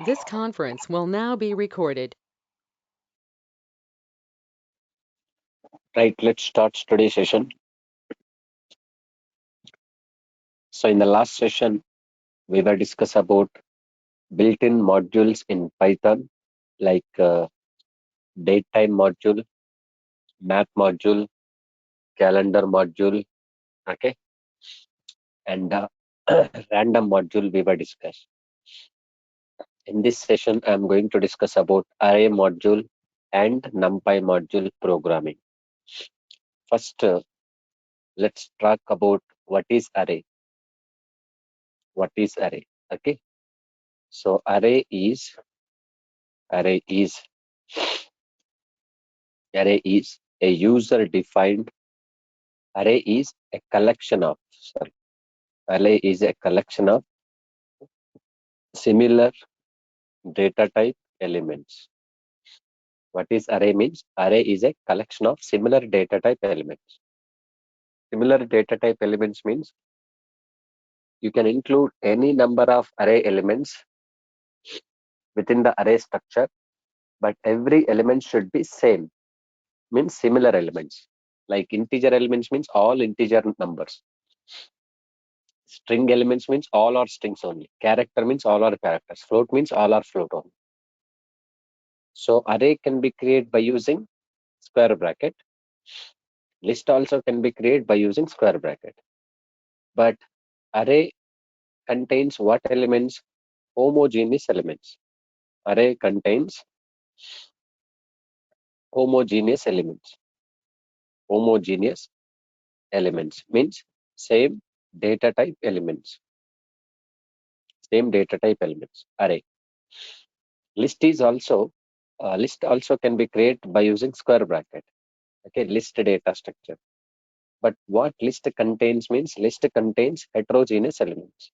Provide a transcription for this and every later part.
This conference will now be recorded. Right, let's start today's session. So in the last session, we were discuss about built-in modules in Python, like datetime module, map module, calendar module, okay, and random module we were discussed. In this session, I'm going to discuss about array module and NumPy module programming. First, let's talk about what is array. What is array? Okay, so array is array is a user-defined array is a collection of sorry array is a collection of similar data type elements. What is array means? Array is a collection of similar data type elements. Similar data type elements means you can include any number of array elements within the array structure, but every element should be same, means similar elements. Like integer elements means all integer numbers. String elements means all are strings only. Character means all are characters. Float means all are float only. So array can be created by using square bracket. List also can be created by using square bracket. But array contains what elements? Homogeneous elements. Array contains homogeneous elements. Homogeneous elements means same data type elements. Same data type elements. Array. List also can be created by using square bracket. Okay, list data structure. But what list contains means list contains heterogeneous elements.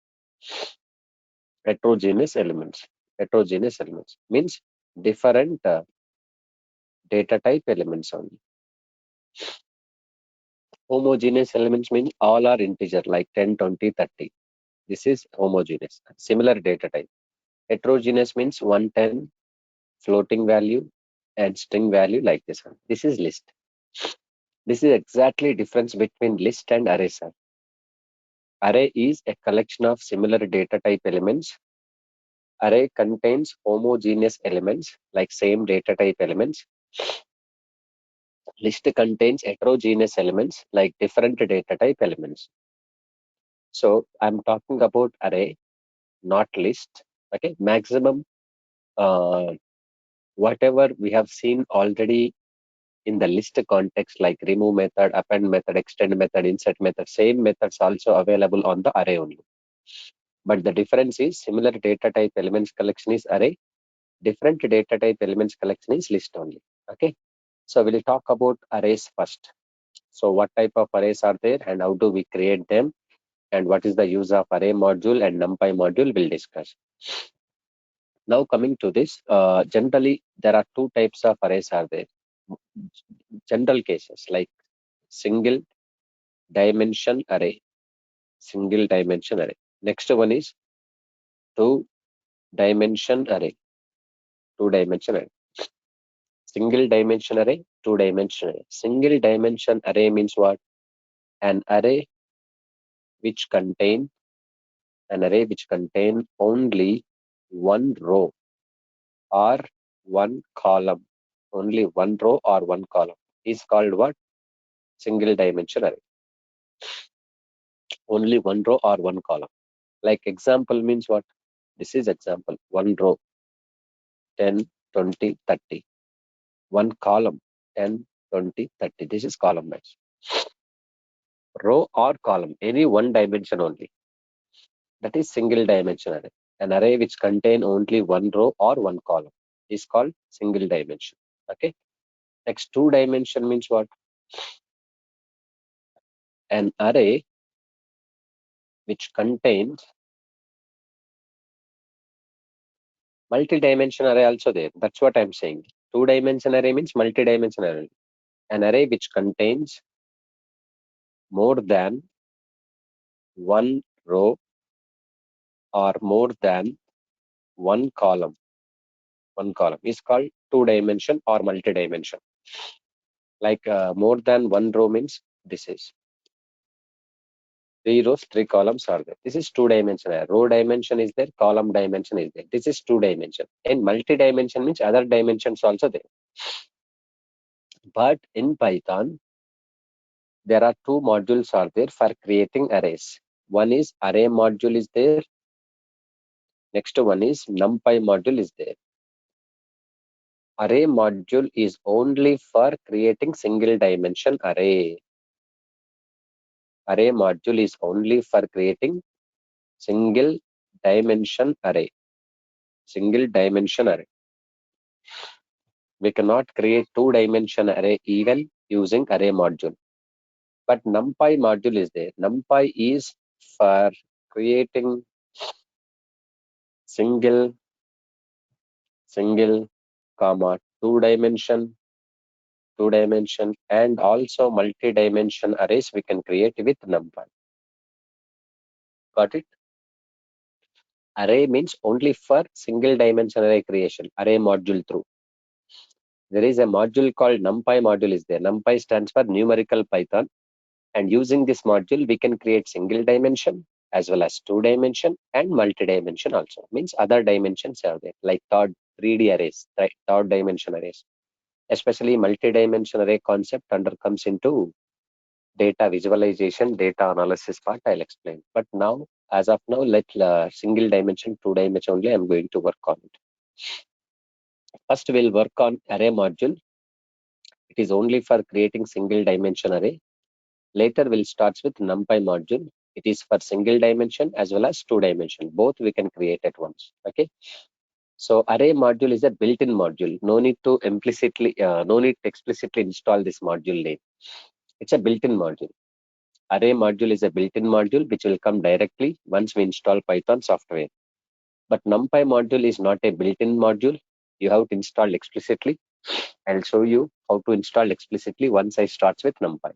Heterogeneous elements. Heterogeneous elements means different data type elements only. Homogeneous elements mean all are integer like 10, 20, 30. This is homogeneous. Similar data type. Heterogeneous means 110, floating value, and string value like this one. This is list. This is exactly difference between list and array. Array is a collection of similar data type elements. Array contains homogeneous elements like same data type elements. List contains heterogeneous elements like different data type elements. So I'm talking about array, not list. Okay, maximum whatever we have seen already in the list context, like remove method, append method, extend method, insert method, same methods also available on the array only. But the difference is similar data type elements collection is array, different data type elements collection is list only. Okay, so we'll talk about arrays first. So what type of arrays are there and how do we create them, and what is the use of array module and NumPy module we'll discuss. Now coming to this, generally there are two types of arrays are there. General cases like single dimension array, single dimension array. Next one is two dimension array, two dimension array. Single dimension array, two dimension array. Single dimension array means what? An array which contain only one row or one column. Only one row or one column is called what? Single dimension array. Only one row or one column. Like example means what? This is example. One row 10, 20, 30. One column 10, 20, 30. This is column wise. Row or column, any one dimension only. That is single dimension array. An array which contain only one row or one column is called single dimension. Okay. Next, two dimension means what? An array which contains multi-dimension array also there. That's what I'm saying. Two dimension array means multi-dimension array. An array which contains more than one row or more than one column. One column is called two dimension or multi-dimension. Like more than one row means this is three rows, three columns are there. This is two dimension. Row dimension is there, column dimension is there. This is two dimension. And multi-dimension means other dimensions also there. But in Python, there are two modules are there for creating arrays. One is array module is there. Next one is numpy module is there. Array module is only for creating single dimension array. Array module is only for creating single dimension array. Single dimension array. We cannot create two dimension array even using array module. But numpy module is there. Numpy is for creating single, comma, two dimension, and also multi-dimension arrays we can create with numpy. Got it? Array means only for single dimension array creation, array module through. There is a module called numpy module is there. Numpy stands for numerical Python. And using this module, we can create single dimension as well as two dimension and multi-dimension also. Means other dimensions are there, like third 3D arrays, third dimension arrays. Especially multi-dimension array concept comes into data visualization, data analysis part I'll explain. But now, as of now, let single dimension, two dimension only I'm going to work on it. First, we'll work on array module. It is only for creating single dimension array. Later, we'll start with numpy module. It is for single dimension as well as two dimension. Both we can create at once. Okay. So array module is a built-in module. No need to explicitly install this module name. It's a built-in module. Array module is a built-in module which will come directly once we install Python software. But numpy module is not a built-in module. You have to install explicitly. I'll show you how to install explicitly once I start with numpy.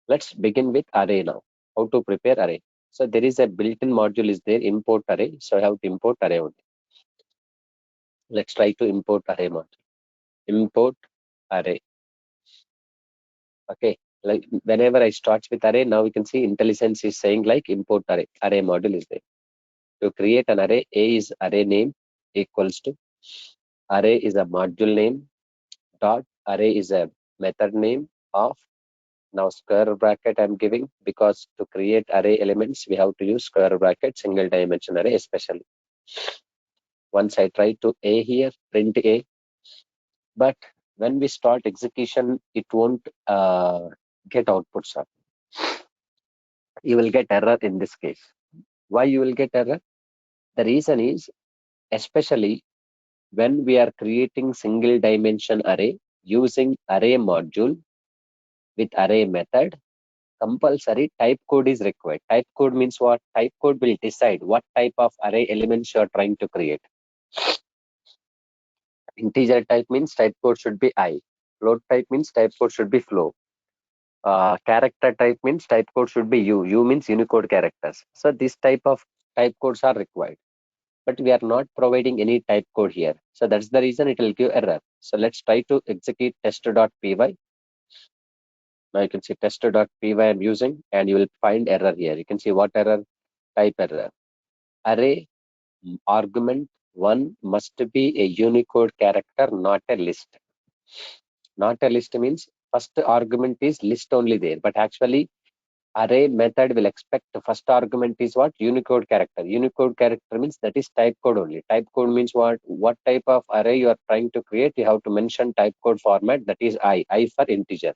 Let's begin with array now. How to prepare array. So there is a built-in module is there, import array. So I have to import array only. Let's try to import array module. Import array. Okay. Like whenever I start with array, now we can see IntelliSense is saying like import array. Array module is there. To create an array, A is array name equals to array is a module name dot array is a method name of. Now square bracket I'm giving because to create array elements, we have to use square bracket, single dimension array especially. Once I try to A here, print A, but when we start execution, it won't get outputs up. You will get error in this case. Why you will get error? The reason is, especially when we are creating single dimension array using array module with array method, compulsory type code is required. Type code means what? Type code will decide what type of array elements you are trying to create. Integer type means type code should be I. Float type means type code should be flow. Character type means type code should be U. U means Unicode characters. So this type of type codes are required. But we are not providing any type code here. So that's the reason it will give error. So let's try to execute test.py. Now you can see test.py I'm using and you will find error here. You can see what error? Type error. Array argument 1 must be a Unicode character, not a list. Not a list means first argument is list only there, but actually array method will expect the first argument is what? Unicode character. Unicode character means that is type code only. Type code means what? What type of array you are trying to create, you have to mention type code format, that is I for integer.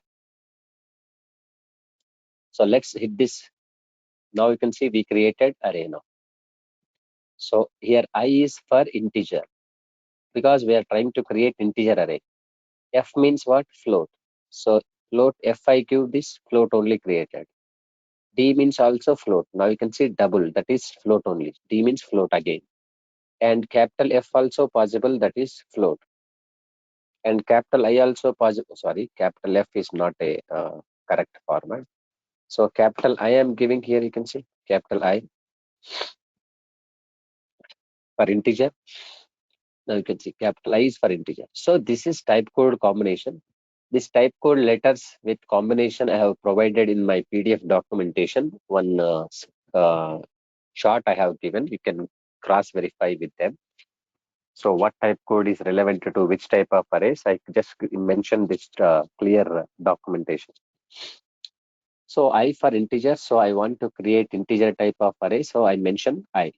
So let's hit this. Now you can see we created array now. So here I is for integer because we are trying to create integer array. F means what? Float. So float F I give this float only created. D means also float. Now you can see double, that is float only. D means float again. And capital F also possible, that is float. And capital I also possible. Sorry, capital F is not a correct format. So capital I am giving here, you can see capital I. for integer. Now you can see capital I is for integer. So this is type code combination. This type code letters with combination I have provided in my PDF documentation. One chart I have given. You can cross verify with them. So what type code is relevant to which type of arrays? I just mentioned this clear documentation. So I for integer. So I want to create integer type of array. So I mention I,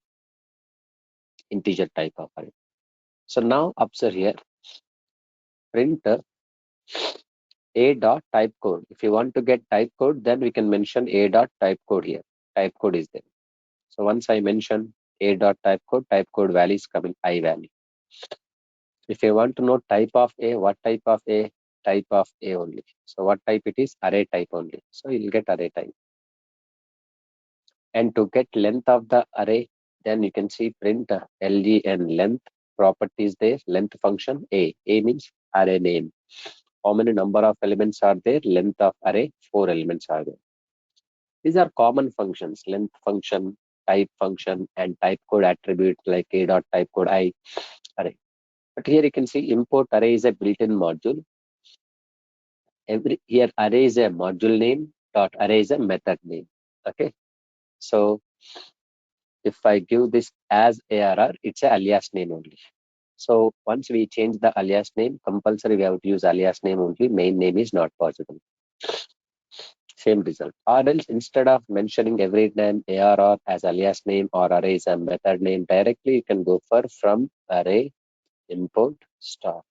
integer type of array. So now observe here, print a dot type code. If you want to get type code, then we can mention a dot type code here. Type code is there. So once I mention a dot type code value is coming I value. If you want to know type of A, what type of A? Type of A only. So what type it is? Array type only. So you'll get array type. And to get length of the array, then you can see print LEN length properties there, length function A. A means array name. How many number of elements are there? Length of array, 4 elements are there. These are common functions, length function, type function, and type code attribute like a dot type code I array. But here you can see import array is a built-in module. Here array is a module name, dot array is a method name. Okay. So if I give this as ARR, it's a alias name only. So once we change the alias name, compulsory we have to use alias name only. Main name is not possible. Same result. Or else instead of mentioning every time ARR as alias name or array is a method name, directly you can go for from array import star.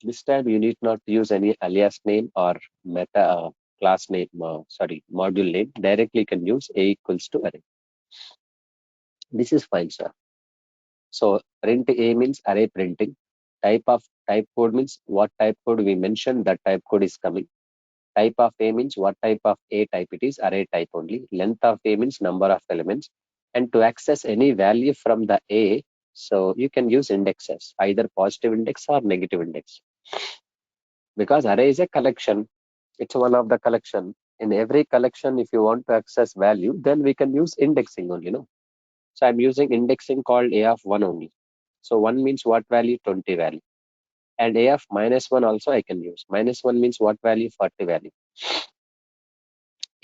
This time you need not use any alias name or meta class name, module name. Directly you can use A equals to array. This is fine, sir. So print A means array printing. Type code means what type code we mentioned, that type code is coming. Type of A means what type of A type it is, array type only. Length of A means number of elements. And to access any value from the A, so you can use indexes, either positive index or negative index. Because array is a collection, it's one of the collection. In every collection, if you want to access value, then we can use indexing only, no? So I'm using indexing called A of 1 only. So 1 means what value? 20 value. And A of -1 also I can use. -1 means what value? 40 value.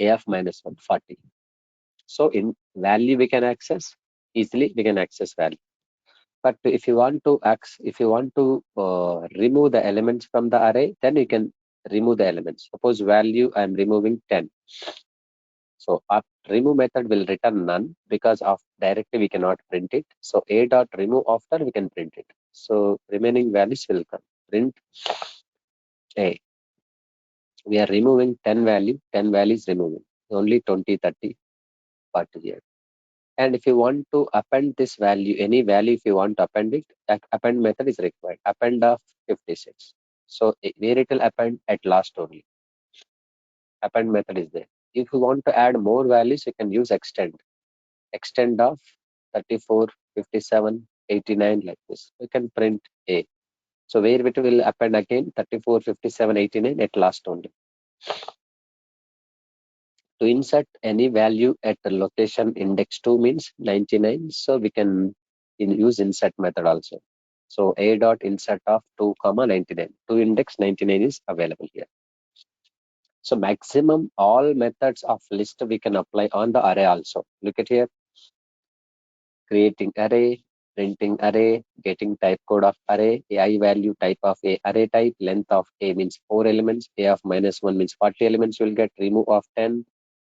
A of -1, 40. So in value we can access, easily we can access value. But if you want to remove the elements from the array, then you can remove the elements. Suppose value I'm removing 10. So our remove method will return none because of directly we cannot print it. So a dot remove after we can print it. So remaining values will come. Print a. We are removing 10 value, 10 values removing. Only 20, 30 part here. And if you want to append this value, any value if you want to append it, that append method is required. Append of 56. So where it will append at last only. Append method is there. If you want to add more values, you can use extend. Extend of 34, 57, 89 like this. You can print A. So where it will append again 34, 57, 89 at last only. To insert any value at the location index 2 means 99. So we can use insert method also. So a dot insert of 2 comma 99. To index 99 is available here. So maximum all methods of list we can apply on the array also. Look at here. Creating array, printing array, getting type code of array, AI value type of a array type, length of A means 4 elements, A of -1 means 40 elements will get, remove of 10,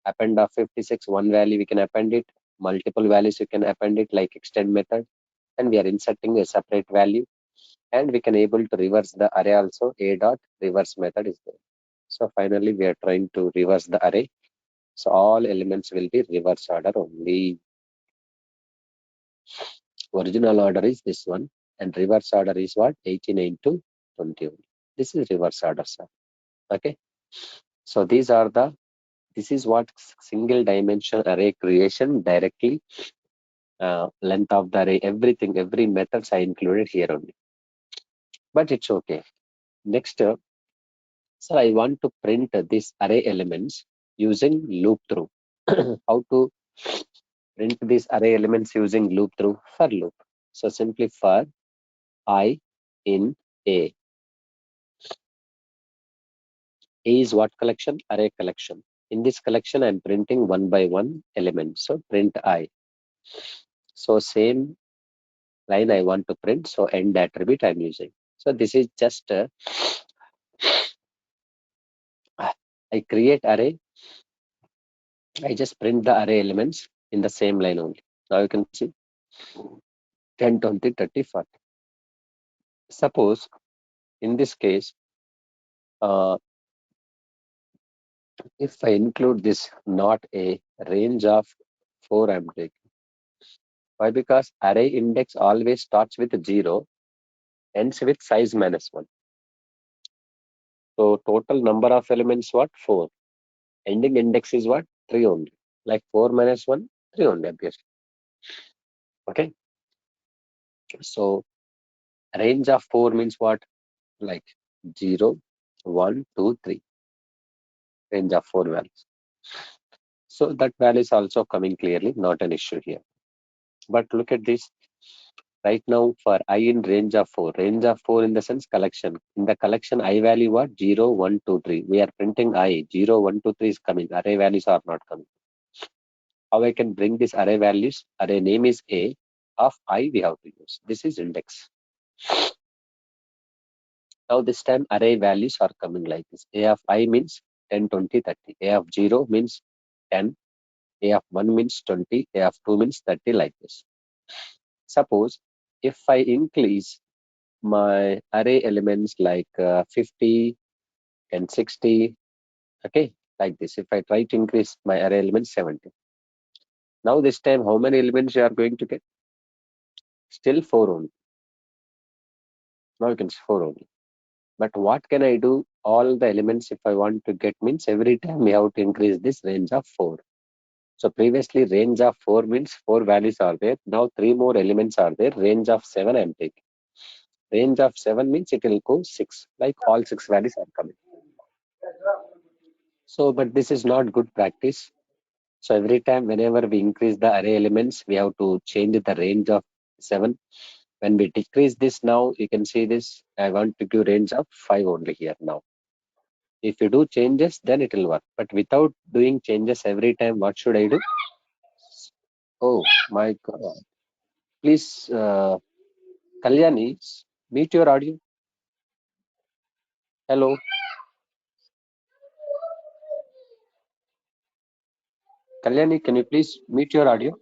append of 56, one value we can append it, multiple values you can append it like extend method, and we are inserting a separate value, and we can able to reverse the array also, a dot reverse method is there. So finally we are trying to reverse the array. So all elements will be reverse order only. Original order is this one, and reverse order is what? 89 to 20. This is reverse order, sir. Okay. So this is what single dimension array creation directly, length of the array, everything, every methods I included here only. But it's okay. Next, so I want to print this array elements using loop through. How to print these array elements using loop through for loop. So simply for I in A. A is what collection? Array collection. In this collection, I'm printing one by one element. So print I. So same line I want to print. So end attribute I'm using. So this is just I create array. I just print the array elements in the same line only. Now you can see 10, 20, 30, 40. Suppose in this case, uh, if I include this not a range of 4 I'm taking. Why? Because array index always starts with 0, ends with size minus 1. So total number of elements what? 4. Ending index is what? 3 only. Like 4 minus 1, 3 only, obviously. Okay. So range of 4 means what? Like 0, 1, 2, 3. Range of 4 values. So that value is also coming clearly, not an issue here. But look at this. Right now for I in range of 4. Range of 4 in the sense collection. In the collection I value what? 0, 1, 2, 3. We are printing I. 0, 1, 2, 3 is coming. Array values are not coming. How I can bring this array values? Array name is A. Of I we have to use. This is index. Now this time array values are coming like this. A of I means 10, 20, 30. A of 0 means 10. A of 1 means 20. A of 2 means 30 like this. Suppose if I increase my array elements like 50 and 60, okay, like this. If I try to increase my array elements 70. Now this time how many elements you are going to get? Still 4 only. Now you can see 4 only. But what can I do? All the elements if I want to get means every time we have to increase this range of 4. So previously range of 4 means 4 values are there. Now 3 more elements are there. Range of 7 I am taking. Range of 7 means it will go 6. Like all 6 values are coming. So but this is not good practice. So every time whenever we increase the array elements, we have to change the range of 7. When we decrease this now, you can see this. I want to give range of 5 only here now. If you do changes, then it will work. But without doing changes every time, what should I do? Oh my God. Please, Kalyani, mute your audio. Hello. Kalyani, can you please mute your audio?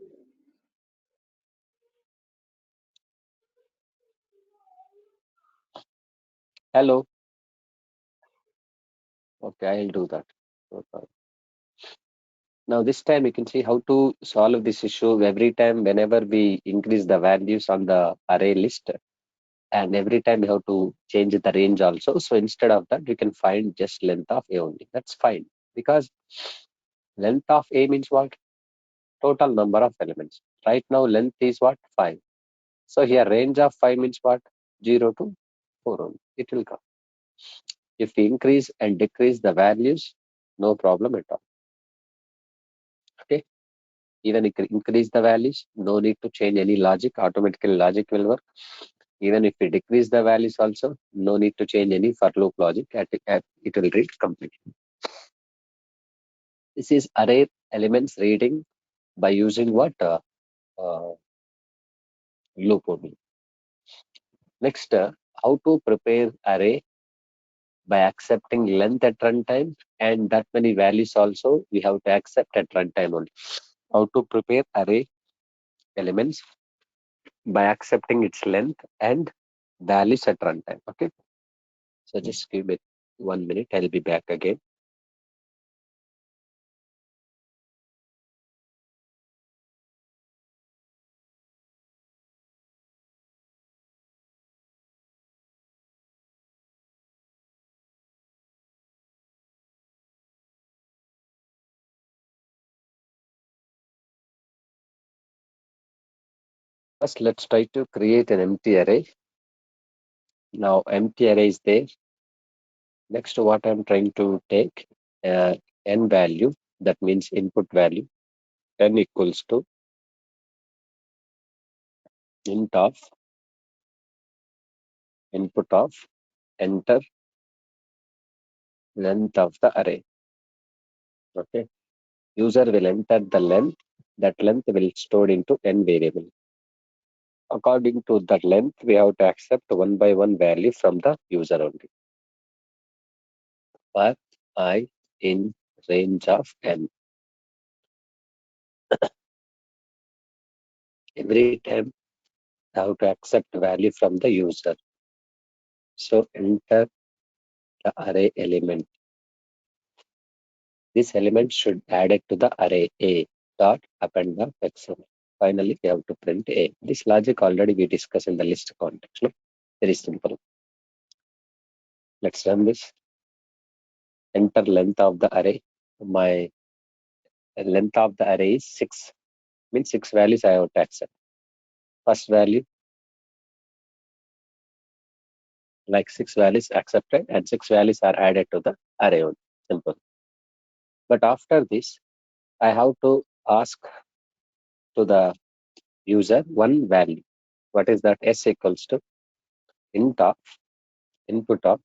Hello. Okay, I'll do that. No problem. Now this time you can see how to solve this issue every time whenever we increase the values on the array list, and every time you have to change the range also. So instead of that, you can find just length of A only. That's fine because length of A means what? Total number of elements. Right now length is what? 5. So here range of 5 means what? 0 to 4 only. It will come. If we increase and decrease the values, no problem at all. Okay. Even if we increase the values, no need to change any logic. Automatically logic will work. Even if we decrease the values also, no need to change any for loop logic. It will read completely. This is array elements reading by using what? Uh, Loop only. Next, how to prepare array by accepting length at runtime, and that many values also we have to accept at runtime only. How to prepare array elements by accepting its length and values at runtime. Okay. So just give me 1 minute. I'll be back again. First, let's try to create an empty array. Now, empty array is there. Next, what I'm trying to take n value, that means input value, n equals to int of input of enter length of the array. Okay. User will enter the length. That length will stored into n variable. According to that length, we have to accept one by one value from the user only. For I in range of n. Every time I have to accept value from the user. So enter the array element. This element should add it to the array A dot append the xn. Finally, we have to print A. This logic already we discussed in the list context. No? Very simple. Let's run this. Enter length of the array. My length of the array is 6. Means 6 values I have to accept. First value, like 6 values accepted and 6 values are added to the array only. Simple. But after this, I have to ask to the user one value. What is that? S equals to int of input of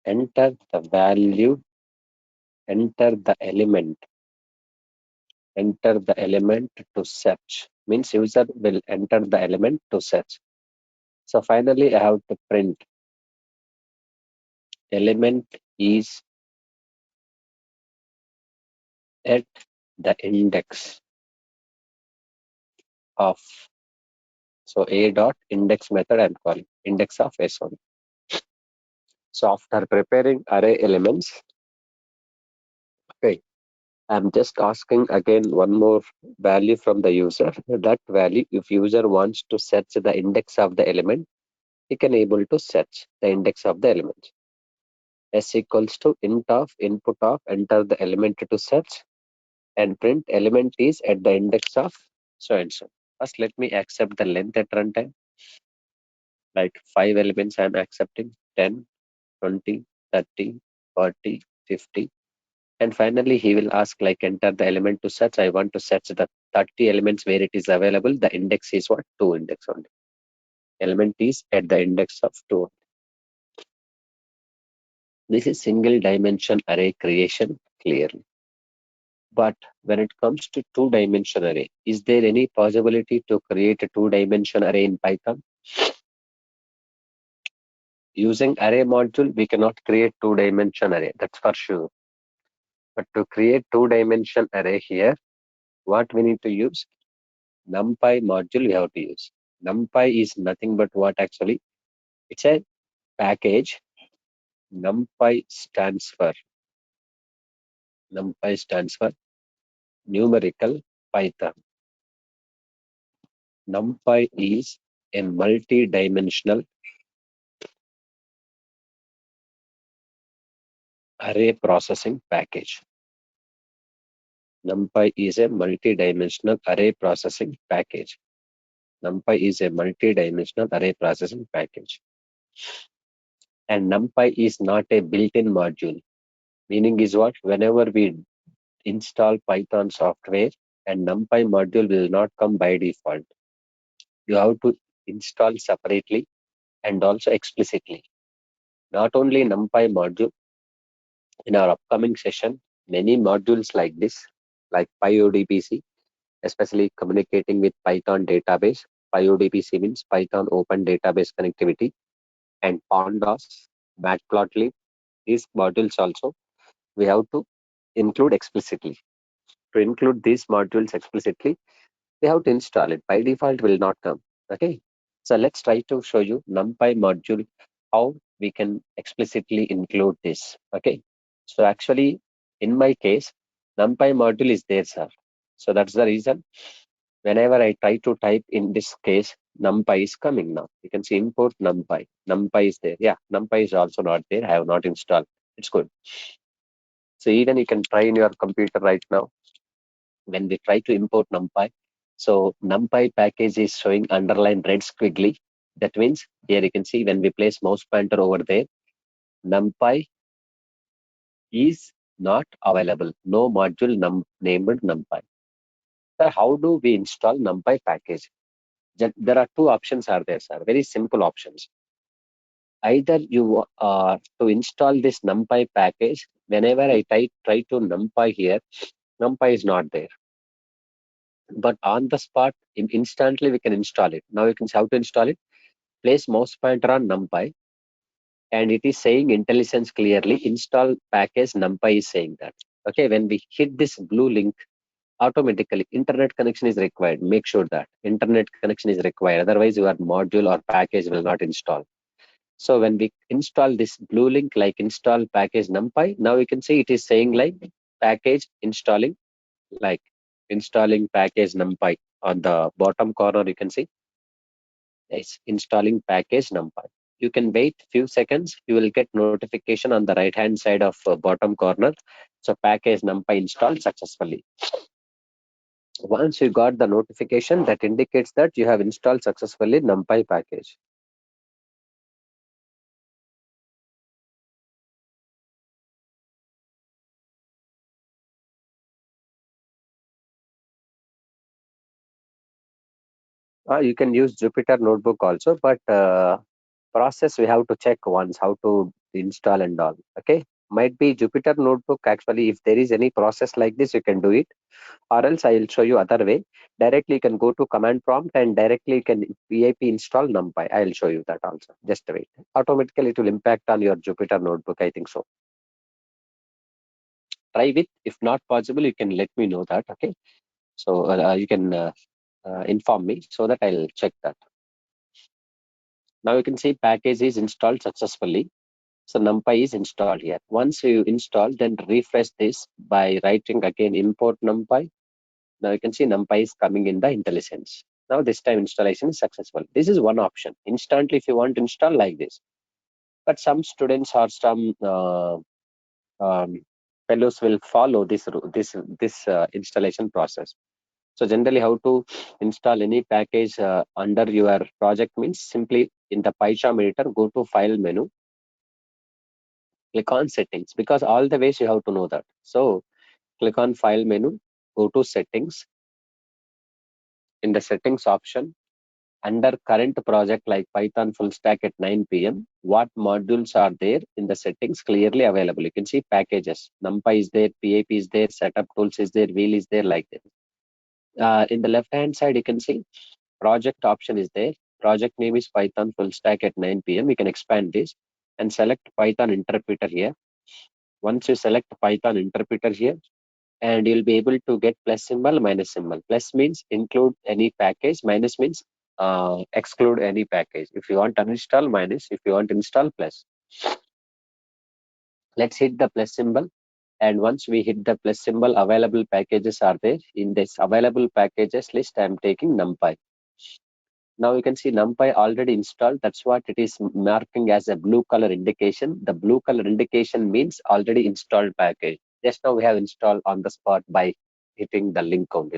enter the value, enter the element, enter the element to search. Means user will enter the element to search. So finally, I have to print element is at the index of. So a dot index method I'm calling index of s1. So after preparing array elements, okay, I'm just asking again one more value from the user. That value, if user wants to search the index of the element, he can able to search the index of the element. S equals to int of input of enter the element to search and print element is at the index of so and so. First, let me accept the length at runtime. Like 5 elements I'm accepting 10, 20, 30, 40, 50. And finally, he will ask like enter the element to search. I want to search the 30 elements where it is available. The index is what? 2 index only. Element is at the index of 2. This is single dimension array creation clearly. But when it comes to two-dimension array, is there any possibility to create a two-dimension array in Python? Using array module, we cannot create two-dimension array. That's for sure. But to create two-dimension array here, what we need to use? NumPy module we have to use. NumPy is nothing but what actually? It's a package. NumPy stands for numerical Python. NumPy is a multi-dimensional array processing package. NumPy is a multi-dimensional array processing package. NumPy is a multi-dimensional array processing package. And NumPy is not a built-in module. Meaning is what? Whenever we install Python software and NumPy module will not come by default. You have to install separately and also explicitly. Not only NumPy module, in our upcoming session, many modules like this, like PyODBC, especially communicating with Python database. PyODBC means Python Open Database Connectivity, and Pandas, Matplotlib. These modules also we have to include explicitly. To include these modules explicitly, we have to install it. By default, will not come. Okay. So let's try to show you NumPy module, how we can explicitly include this. Okay. So actually, in my case, NumPy module is there, sir. So that's the reason. Whenever I try to type in this case, NumPy is coming now. You can see import NumPy. NumPy is there. Yeah, NumPy is also not there. I have not installed. It's good. So even you can try in your computer right now. When we try to import NumPy, so NumPy package is showing underlined red squiggly. That means here you can see when we place mouse pointer over there, NumPy is not available. No module named NumPy. So how do we install NumPy package? There are two options are there, sir. Very simple options. Either you to install this NumPy package, whenever I try to NumPy here, NumPy is not there. But on the spot, instantly we can install it. Now you can see how to install it. Place mouse pointer on NumPy, and it is saying IntelliSense clearly. Install package NumPy is saying that. Okay, when we hit this blue link, automatically internet connection is required. Make sure that internet connection is required. Otherwise, your module or package will not install. So when we install this blue link like install package NumPy, now you can see it is saying like package installing, like installing package NumPy. On the bottom corner, you can see it's installing package NumPy. You can wait few seconds. You will get notification on the right hand side of bottom corner. So package NumPy installed successfully. Once you got the notification, that indicates that you have installed successfully NumPy package. You can use Jupyter Notebook also, but process we have to check once how to install and all. Okay, might be Jupyter Notebook. Actually, if there is any process like this, you can do it, or else I will show you other way. Directly, you can go to command prompt and directly you can PIP install NumPy. I will show you that also. Just wait. Automatically, it will impact on your Jupyter Notebook. I think so. Try with. If not possible, you can let me know that. Okay. So you can inform me so that I'll check that. Now you can see package is installed successfully. So NumPy is installed here. Once you install, then refresh this by writing again import NumPy. Now you can see NumPy is coming in the IntelliSense. Now this time installation is successful. This is one option. Instantly, if you want to install like this. But some students or some um, fellows will follow this installation process. So generally, how to install any package under your project means simply in the PyCharm editor, go to File menu, click on Settings, because all the ways you have to know that. So click on File menu, go to Settings. In the Settings option, under current project like Python full stack at 9 p.m., what modules are there in the settings clearly available? You can see packages. NumPy is there, PAP is there, setup tools is there, wheel is there, like this. In the left hand side, you can see project option is there. Project name is Python full stack at 9 p.m. You can expand this and select Python interpreter here. Once you select Python interpreter here, and you'll be able to get plus symbol, minus symbol. Plus means include any package, minus means exclude any package. If you want uninstall, minus. If you want install, plus. Let's hit the plus symbol. And once we hit the plus symbol, available packages are there. In this available packages list, I'm taking NumPy. Now you can see NumPy already installed. That's what it is marking as a blue color indication. The blue color indication means already installed package. Just now we have installed on the spot by hitting the link count.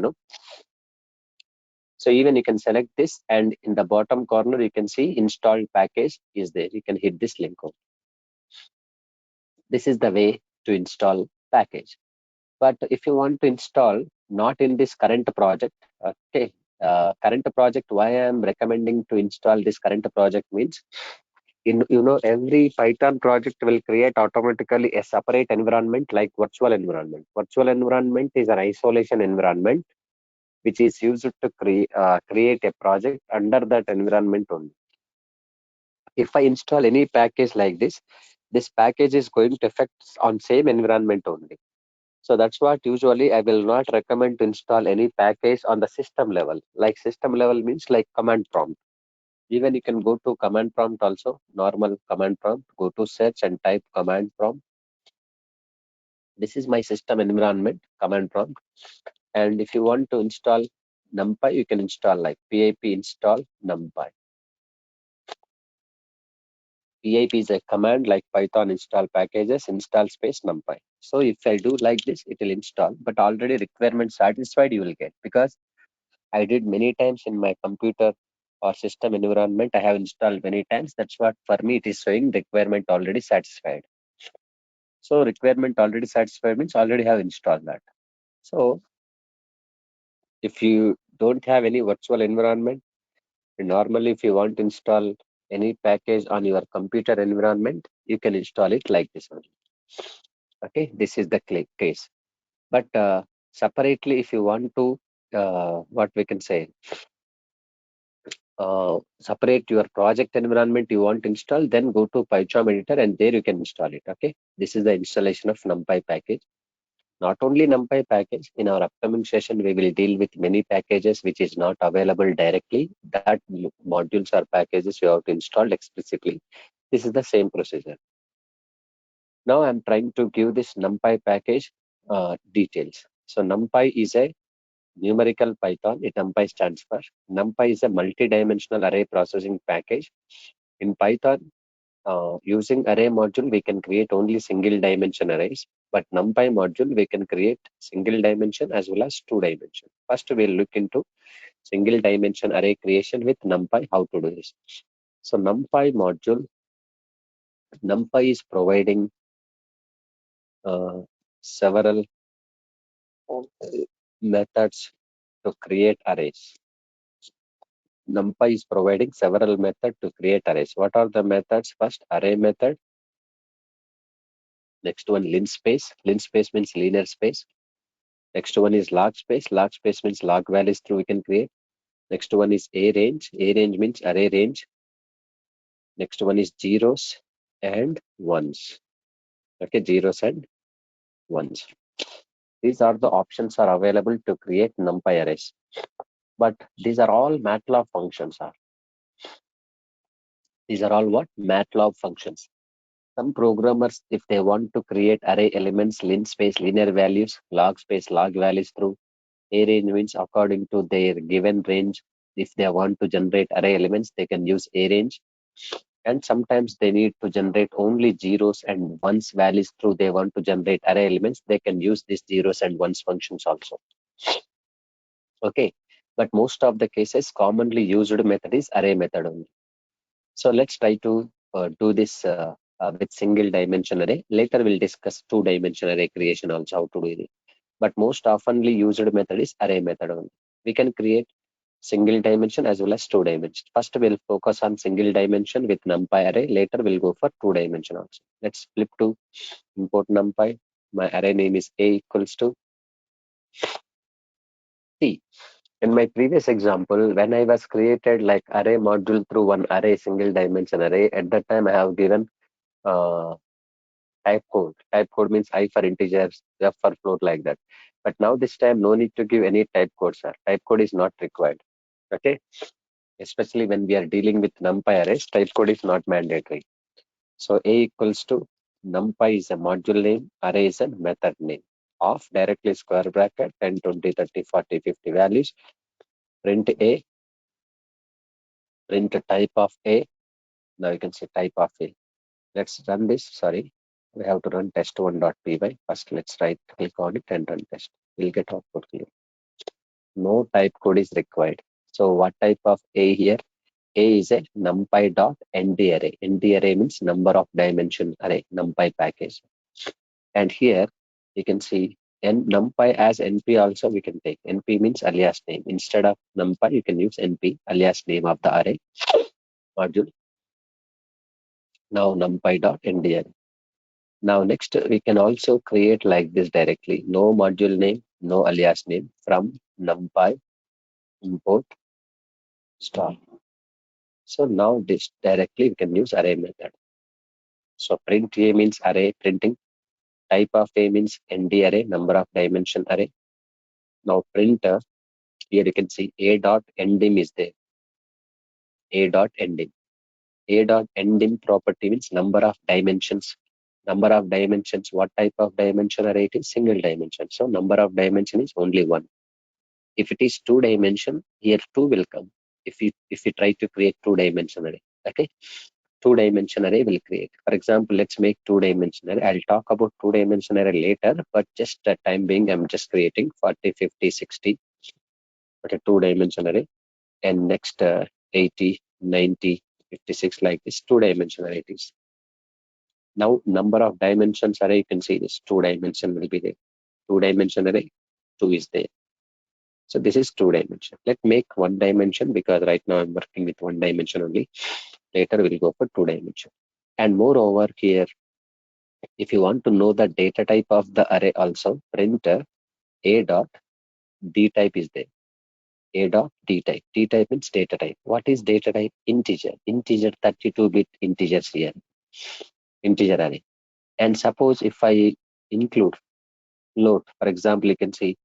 So even you can select this, and in the bottom corner, you can see installed package is there. You can hit this link count. This is the way to install package. But if you want to install not in this current project, okay, current project, why I am recommending to install this current project means, every Python project will create automatically a separate environment like virtual environment. Virtual environment is an isolation environment which is used to create a project under that environment only. If I install any package like this package is going to affect on same environment only. So that's what usually I will not recommend to install any package on the system level. Like system level means like command prompt. Even you can go to command prompt also, normal command prompt, go to search and type command prompt. This is my system environment, command prompt. And if you want to install NumPy, you can install like pip install NumPy. Pip is a command like Python install packages, install space NumPy. So if I do like this, it will install, but already requirement satisfied you will get, because I did many times in my computer or system environment. I have installed many times. That's what for me it is showing requirement already satisfied. So requirement already satisfied means already have installed that. So if you don't have any virtual environment, Normally, if you want to install any package on your computer environment, you can install it like this one. Okay, this is the case. But separately, if you want to, what we can say, separate your project environment you want to install, then go to PyCharm editor and there you can install it. Okay, this is the installation of NumPy package. Not only NumPy package, in our upcoming session, we will deal with many packages which is not available directly. That modules or packages you have to install explicitly. This is the same procedure. Now I'm trying to give this NumPy package details. So NumPy is a numerical Python. NumPy stands for. NumPy is a multi-dimensional array processing package. In Python, using array module, we can create only single dimension arrays, but NumPy module, we can create single dimension as well as two dimension. First, we'll look into single dimension array creation with NumPy, how to do this. So NumPy module, NumPy is providing several methods to create arrays. NumPy is providing several methods to create arrays. What are the methods? First, array method. Next one, linspace. Linspace means linear space. Next one is log space. Log space means log values through we can create. Next one is a range. A range means array range. Next one is zeros and ones. Okay, zeros and ones. These are the options are available to create NumPy arrays. But these are all MATLAB functions. These are all what? MATLAB functions. Some programmers, if they want to create array elements, linspace, linear values, log space, log values through, a range means according to their given range. If they want to generate array elements, they can use a range. And sometimes they need to generate only zeros and ones values through they want to generate array elements. They can use these zeros and ones functions also. Okay. But most of the cases, commonly used method is array method only. So let's try to do this with single dimension array. Later we'll discuss two dimension array creation also, how to do it. But most oftenly used method is array method only. We can create single dimension as well as two dimension. First we'll focus on single dimension with NumPy array. Later we'll go for two dimension also. Let's flip to import NumPy. My array name is a equals to t. In my previous example, when I was created like array module through one array single dimension array, at that time I have given type code. Type code means I for integers, F for float, like that. But now this time, no need to give any type code, sir. Type code is not required. Okay. Especially when we are dealing with NumPy arrays, type code is not mandatory. So A equals to NumPy is a module name, array is a method name. Of directly square bracket 10, 20, 30, 40, 50 values. Print A, print type of A. Now you can see type of A. Let's run this. Sorry, we have to run test1.py. First, let's right click on it and run test. We'll get output clear. No type code is required. So what type of A here? A is a numpy dot nd array. Nd array means number of dimension array, numpy package. And here you can see numpy as np also we can take. Np means alias name. Instead of numpy, you can use np, alias name of the array module. Now numpy dot nd array. Now next we can also create like this directly. No module name, no alias name from numpy import star. So now this directly we can use array method. So print A means array printing. Type of A means nd array, number of dimension array. Now printer, here you can see A dot endim is there. A dot endim. A dot endim property means number of dimensions. Number of dimensions, what type of dimension array it is? Single dimension. So number of dimension is only one. If it is two dimension, here two will come. If you try to create two dimension array, okay, two dimension array will create. For example, let's make two dimension array. I'll talk about two dimension array later, but just the time being, I'm just creating 40, 50, 60. Okay, two dimension array, and next 80, 90, 56, like this two dimension array it is. Now number of dimensions array, you can see this two dimension will be there. Two dimension array, two is there. So this is two dimension. Let's make one dimension because right now I'm working with one dimension only. Later we'll go for two dimension. And moreover here, if you want to know the data type of the array also, print a dot d type is there. A dot d type. D type means data type. What is data type? Integer. Integer 32-bit integers here. Integer array. And suppose if I include float, for example, you can see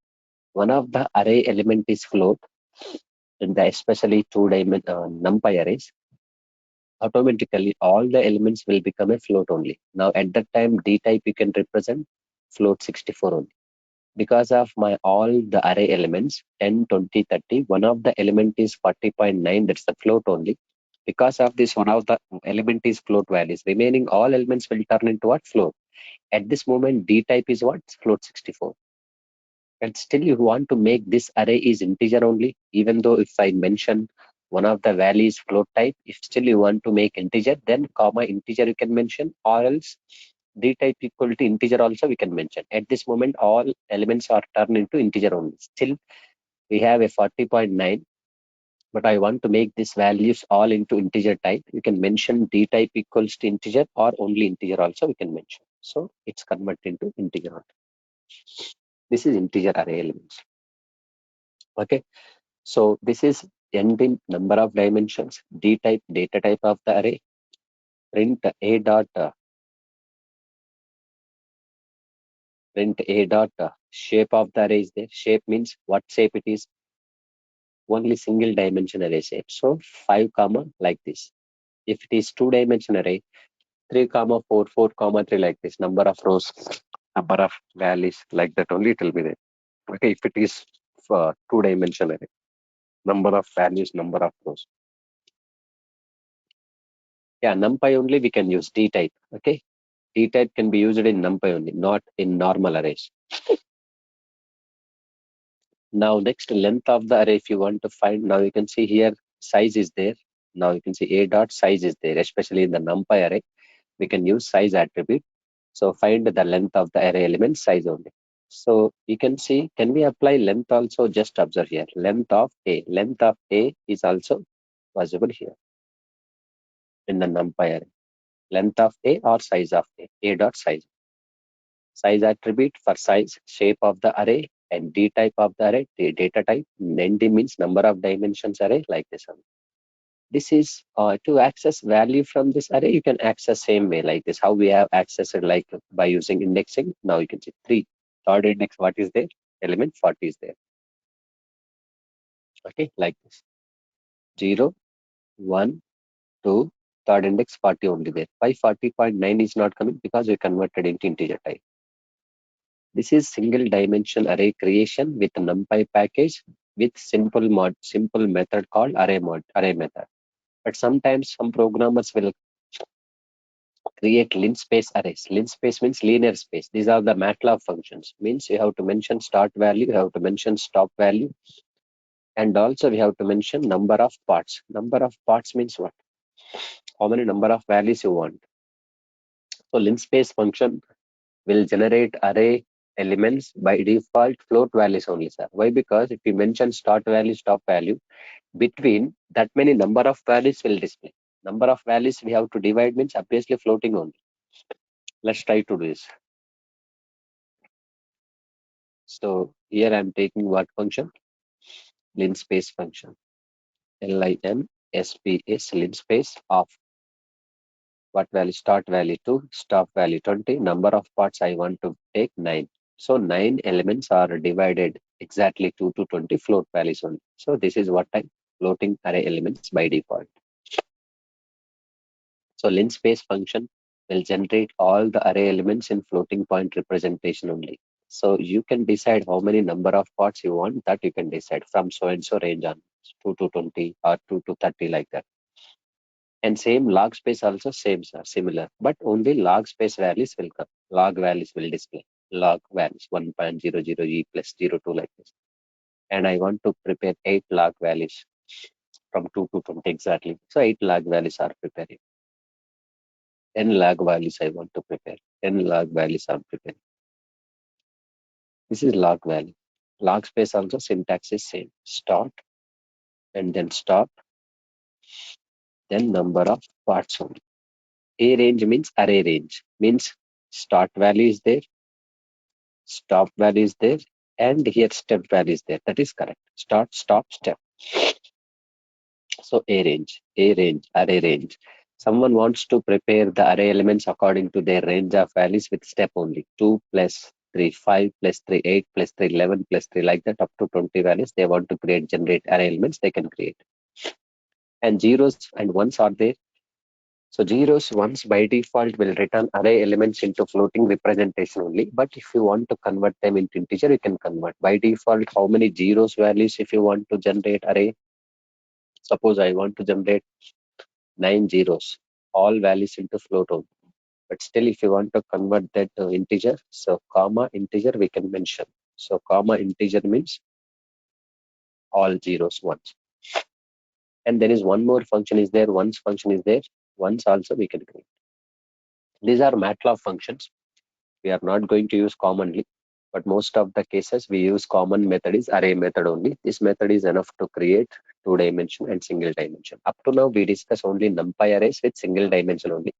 one of the array element is float, in the especially two dimension numpy arrays, automatically all the elements will become a float only. Now at that time d type you can represent float 64 only. Because of my all the array elements 10, 20, 30, one of the element is 40.9, that's the float only. Because of this one of the element is float values, remaining all elements will turn into what? Float. At this moment d type is what? Float 64. And still you want to make this array is integer only, even though if I mention one of the values float type, if still you want to make integer, then comma integer you can mention, or else d type equal to integer also we can mention. At this moment all elements are turned into integer only. Still we have a 40.9, but I want to make these values all into integer type. You can mention d type equals to integer or only integer also we can mention. So it's converted into integer. This is integer array elements. Okay. So this is end in number of dimensions, d type data type of the array, print a dot shape of the array is there. Shape means what shape it is, only single dimension array shape. So 5 comma like this. If it is two dimension array, 3 comma 4, 4 comma 3 like this. Number of rows, number of values like that only it will be there. Okay, if it is for two dimension array, number of values, number of rows. Yeah, numpy only we can use d type. Okay, d type can be used in numpy only, not in normal arrays. Now next, length of the array if you want to find, now you can see here size is there. Now you can see a dot size is there, especially in the numpy array we can use size attribute. So find the length of the array element size only. So you can see, can we apply length also? Just observe here, length of a is also possible here in the numpy array. Length of a or size of a dot size attribute for size, shape of the array, and d type of the array, the data type. ND means number of dimensions array, like this one. This is to access value from this array, you can access same way like this. How we have accessed like by using indexing. Now you can see 3. Third index, what is there? Element 40 is there. Okay, like this. 0, 1, 2, third index 40 only there. Why 40.9 is not coming? Because we converted into integer type. This is single dimension array creation with NumPy package with simple method called array method. But sometimes some programmers will create linspace arrays. Linspace means linear space. These are the MATLAB functions. Means you have to mention start value, you have to mention stop value, and also we have to mention number of parts. Number of parts means what? How many number of values you want. So linspace function will generate array elements by default float values only, sir. Why? Because if you mention start value, stop value, between that many number of values will display. Number of values we have to divide means obviously floating only. Let's try to do this. So here I'm taking what function? Linspace function. Linspace linspace of what value? Start value 2, stop value 20. Number of parts I want to take 9. So 9 elements are divided exactly 2 to 20 float values only. So this is what type? Floating array elements by default. So linspace function will generate all the array elements in floating point representation only. So you can decide how many number of parts you want, that you can decide from so and so range on 2 to 20 or 2 to 30 like that. And same log space also same sir, similar, but only log space values will come. Log values will display. Log values 1.00 e plus 02 like this. And I want to prepare 8 log values from 2 to 20 exactly. So 8 log values are preparing. 10 log values I want to prepare. 10 log values are preparing. This is log value. Log space also syntax is same. Start and then stop, then number of parts only. A range means array range, means start value is there, stop value is there, and here step value is there. That is correct. Start, stop, step. So A range, array range. Someone wants to prepare the array elements according to their range of values with step only. 2 plus 3, 5 plus 3, 8 plus 3, 11 plus 3, like that up to 20 values. They want to generate array elements, they can create. And zeros and ones are there. So zeros, ones by default will return array elements into floating representation only. But if you want to convert them into integer, you can convert. By default, how many zeros values if you want to generate array? Suppose I want to generate 9 zeros, all values into float only. But still, if you want to convert that to integer, so comma integer we can mention. So comma integer means all zeros ones. And there is one more function is there, ones function is there, ones also we can create. These are MATLAB functions. We are not going to use commonly, but most of the cases we use common method is array method only. This method is enough to create 2-dimension and single dimension. Up to now, we discuss only NumPy arrays with single dimension only.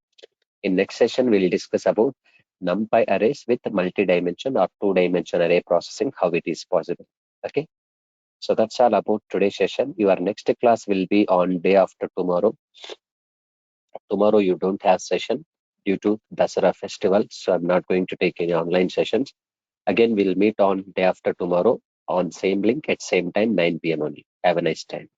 In next session, we'll discuss about NumPy arrays with multi-dimension or 2-dimension array processing, how it is possible. Okay. So that's all about today's session. Your next class will be on day after tomorrow. Tomorrow you don't have session due to Dasara festival, so I'm not going to take any online sessions. Again, we'll meet on day after tomorrow on same link at same time, 9 p.m. only. Have a nice time.